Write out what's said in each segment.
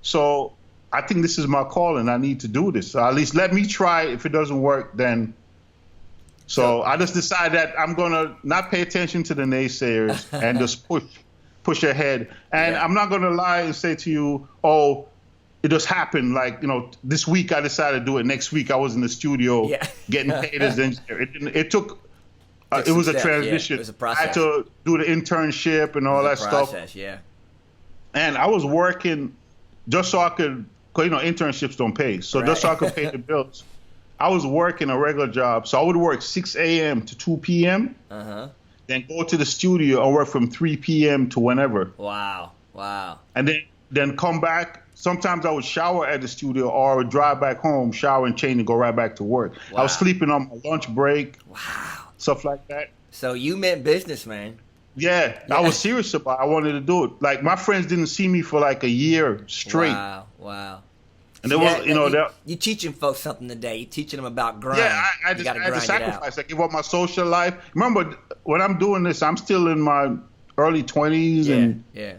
So I think this is my calling. I need to do this. So at least let me try. If it doesn't work, then. So I just decided that I'm gonna not pay attention to the naysayers and just push ahead. And I'm not gonna lie and say to you, oh, it just happened. Like, this week I decided to do it. Next week I was in the studio getting paid as an engineer. It took. It was a transition. It was a process. I had to do the internship and all that stuff. Yeah. And I was working just so I could, because internships don't pay. So just so I could pay the bills. I was working a regular job. So I would work 6 a.m. to 2 p.m. Then go to the studio and work from 3 p.m. to whenever. Wow. And then come back. Sometimes I would shower at the studio or I would drive back home, shower and change and go right back to work. Wow. I was sleeping on my lunch break. Wow. Stuff like that. So you meant business, man. Yeah, I was serious about it. I wanted to do it. Like, my friends didn't see me for like a year straight. Wow. And there was, you're teaching folks something today. You're teaching them about grind. Yeah, I had to sacrifice. I give up my social life. Remember, when I'm doing this, I'm still in my early 20s. Yeah.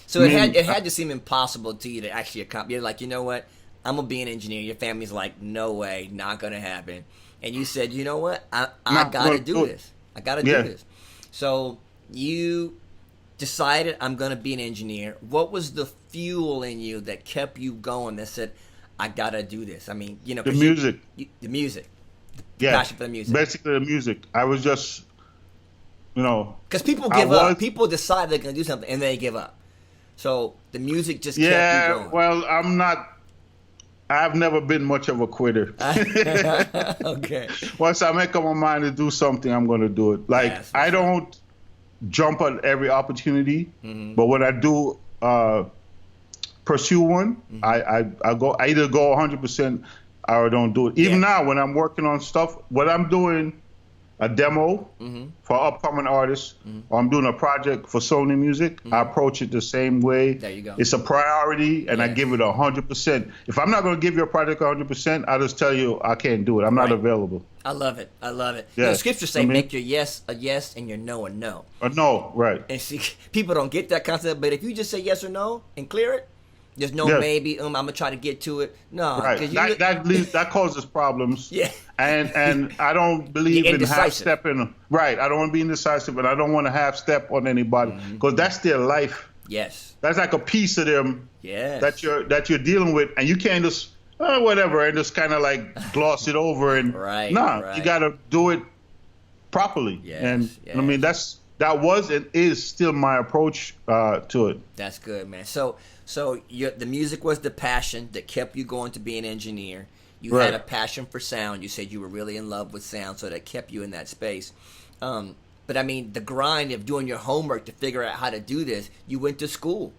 So it had to seem impossible to you to actually accomplish. You're like, you know what? I'm going to be an engineer. Your family's like, no way, not going to happen. And you said, you know what? I got to do this. I got to do this. So you decided, I'm going to be an engineer. What was the fuel in you that kept you going, that said, I got to do this? I mean, the music. The music. The passion for the music. Basically the music. I was just, Because people give up. People decide they're going to do something, and they give up. So the music just kept you going. Well, I've never been much of a quitter. Okay. Once I make up my mind to do something, I'm going to do it. Like, I don't jump at every opportunity, but when I do pursue one, I either go 100% or don't do it. Even now, when I'm working on stuff, what I'm doing, a demo for upcoming artists, or I'm doing a project for Sony Music, I approach it the same way. There you go. It's a priority, and I give it 100%. If I'm not going to give you a project 100%, I'll just tell you I can't do it. I'm not available. I love it. Yeah. The scriptures say make your yes a yes and your no a no. A no, right. And see, people don't get that concept, but if you just say yes or no and clear it, there's no maybe, I'm going to try to get to it. No. Right. That causes problems. Yeah. And I don't believe in half-stepping. Right. I don't want to be indecisive, and I don't want to half-step on anybody, because that's their life. Yes. That's like a piece of them that you're dealing with, and you can't just, whatever, and just kind of like gloss it over. And you got to do it properly. Yes. And I mean, that was and is still my approach to it. That's good, man. So the music was the passion that kept you going to be an engineer. You had a passion for sound. You said you were really in love with sound, so that kept you in that space. But I mean, the grind of doing your homework to figure out how to do this. You went to school.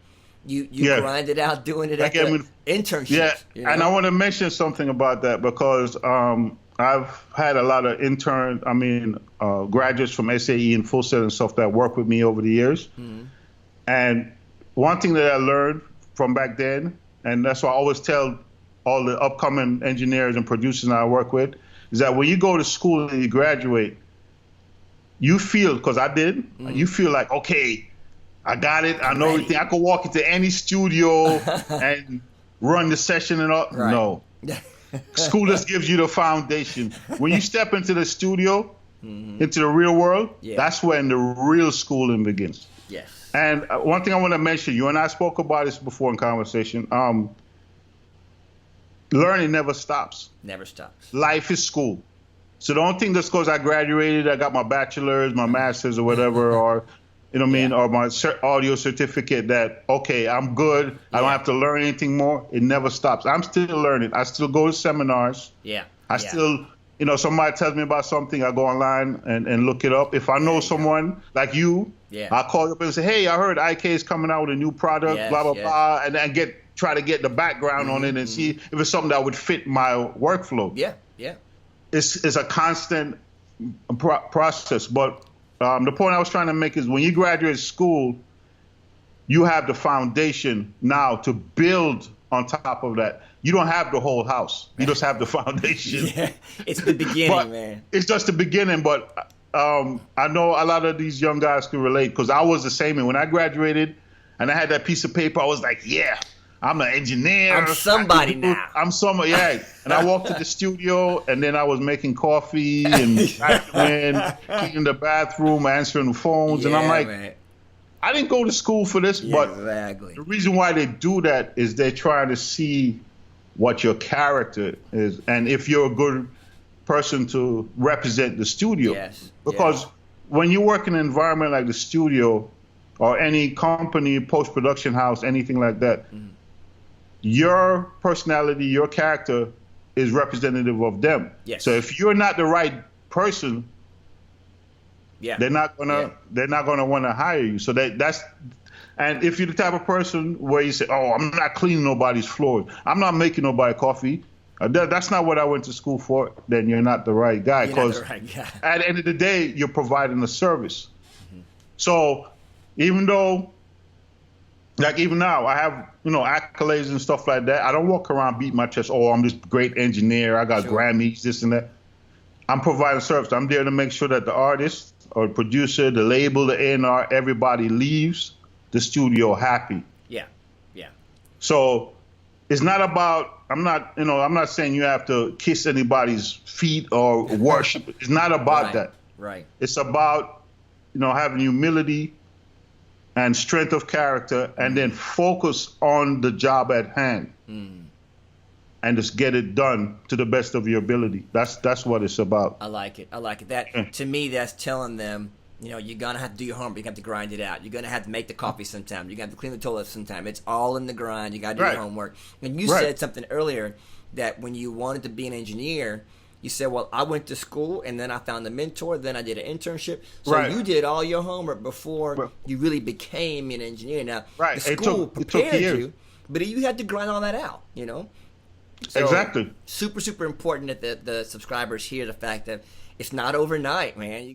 You grinded out doing it at the internships. Yeah, and I want to mention something about that, because I've had a lot of graduates from SAE and Full Set and stuff that work with me over the years. And one thing that I learned from back then, and that's why I always tell all the upcoming engineers and producers I work with, is that when you go to school and you graduate, you feel, because I did, you feel like, okay, I got it. I know everything. I could walk into any studio and run the session and all. Right. No. School just gives you the foundation. When you step into the studio, into the real world, that's when the real schooling begins. Yes. And one thing I want to mention, you and I spoke about this before in conversation. Learning never stops. Never stops. Life is school. So don't think just because I graduated, I got my bachelor's, my master's, or whatever, or or my audio certificate, that okay, I'm good. I don't have to learn anything more. It never stops. I'm still learning. I still go to seminars. I still, somebody tells me about something, I go online and look it up. If I know someone like you, I'll call you up and say, hey, I heard IK is coming out with a new product, blah, blah, blah, and try to get the background on it and see if it's something that would fit my workflow. It's a constant process. But the point I was trying to make is when you graduate school, you have the foundation now to build on top of that. You don't have the whole house. You just have the foundation. It's the beginning, man. It's just the beginning. But I know a lot of these young guys can relate, because I was the same. And when I graduated and I had that piece of paper, I was like, I'm an engineer. I'm somebody now. I'm somebody, yeah. And I walked to the studio, and then I was making coffee and vacuuming, cleaning the bathroom, answering the phones, and I'm like, man, I didn't go to school for this, but exactly. The reason why they do that is they're trying to see what your character is, and if you're a good person to represent the studio. Yes. Because when you work in an environment like the studio or any company, post-production house, anything like that, your personality, your character is representative of them. Yes. So if you're not the right person, they're not gonna want to hire you. So that's, and if you're the type of person where you say, "Oh, I'm not cleaning nobody's floors, I'm not making nobody coffee," that's not what I went to school for. Then you're not the right guy, because at the end of the day, you're providing a service. So even though, like even now, I have accolades and stuff like that, I don't walk around beating my chest. Oh, I'm this great engineer. I got Grammys, this and that. I'm providing service. I'm there to make sure that the artist or the producer, the label, the A&R, everybody leaves the studio happy. Yeah. So it's not about, I'm not saying you have to kiss anybody's feet or worship. It's not about that. Right. It's about, having humility and strength of character, and then focus on the job at hand. And just get it done to the best of your ability. That's what it's about. I like it. That to me, that's telling them, you're gonna have to do your homework. You have to grind it out. You're gonna have to make the coffee sometime. You're gonna have to clean the toilet sometime. It's all in the grind. You gotta do your homework. And you said something earlier that when you wanted to be an engineer, you said, "Well, I went to school and then I found a mentor. Then I did an internship." So you did all your homework before you really became an engineer. Now, the school prepared you, but you had to grind all that out. So, exactly. Super, super important that the subscribers hear the fact that it's not overnight, man.